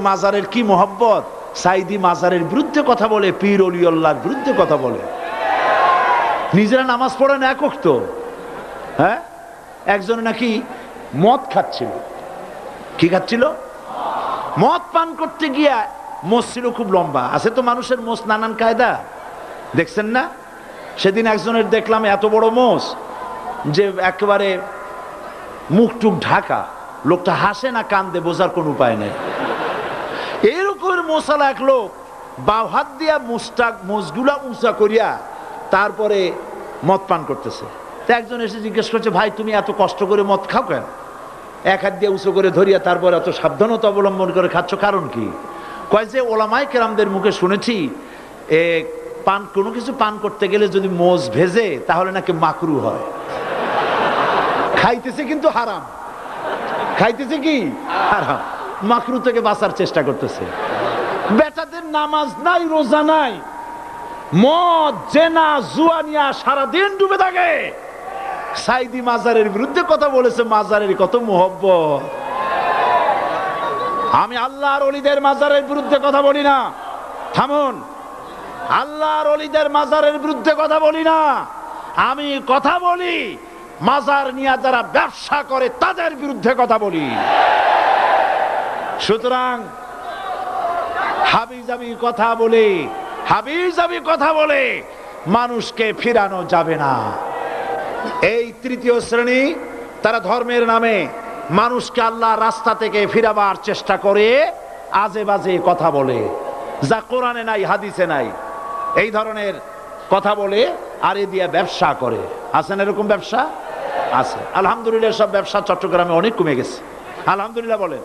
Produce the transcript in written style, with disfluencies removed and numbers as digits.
মাজারের কি মোহব্বত, সাইদি মাজারের বিরুদ্ধে কথা বলে, পীর অলিউল্লাহর বিরুদ্ধে কথা বলে। নিজেরা নামাজ পড়েন এক ওয়াক্ত। হ্যাঁ, একজন নাকি মদ খাচ্ছিল। কি খাচ্ছিল? মদ পান করতে গিয়া মোষ ছিল খুব লম্বা। আছে তো মানুষের মোষ নানান কায়দা, দেখছেন না? সেদিন একজনের দেখলাম এত বড় মোষ যে একেবারে মুখ টুক ঢাকা, লোকটা হাসে না কান্দে বোঝার কোন উপায় নেই। এরকম মশালা এক লোক বাম হাত দিয়া মোষগুলা উঁচা করিয়া তারপরে মদ পান করতেছে। তো একজন এসে জিজ্ঞেস করছে, ভাই তুমি এত কষ্ট করে মদ খাও কেন? এক হাত দিয়ে উঁচু করে ধরিয়া তারপরে এত সাবধানতা অবলম্বন করে খাচ্ছ, কারণ কি? কয় যে ওলামায়ে কেরামদের মুখে শুনেছি কোনো কিছু পান করতে গেলে যদি মোষ ভেজে তাহলে নাকি মাকরু হয়। খাইতেছে কিন্তু হারাম, খাইতেছে কি হারাম, মাকরু থেকে বাঁচার চেষ্টা করতেছে। বেটাদের নামাজ নাই, রোজা নাই, মদ জেনা জুয়া নিয়া সারাদিন ডুবে থাকে। সাইদি মাজারের বিরুদ্ধে কথা বলেছে, মাজারের কত মোহব্বত। আমি আল্লাহর ওলিদের মাজারের বিরুদ্ধে কথা বলি না, থামুন। আল্লাহর ওলিদের মাজারের বিরুদ্ধে কথা বলি না, আমি কথা বলি মাজার নিয়ে যারা ব্যবসা করে তাদের বিরুদ্ধে কথা বলি। সুতরাং হাবিজাবি কথা বলে মানুষকে ফিরানো যাবে না। এই তৃতীয় শ্রেণী, তারা ধর্মের নামে মানুষকে আল্লাহর রাস্তা থেকে ফিরাবার চেষ্টা করে, আজে বাজে কথা বলে, যা কোরআনে নাই হাদিসে নাই, এই ধরনের কথা বলে আর এ দিয়ে ব্যবসা করে। আছেন এরকম ব্যবসা? আছে। আলহামদুলিল্লাহ, সব ব্যবসা চট্টগ্রামে অনেক কমে গেছে, আলহামদুলিল্লাহ বলেন।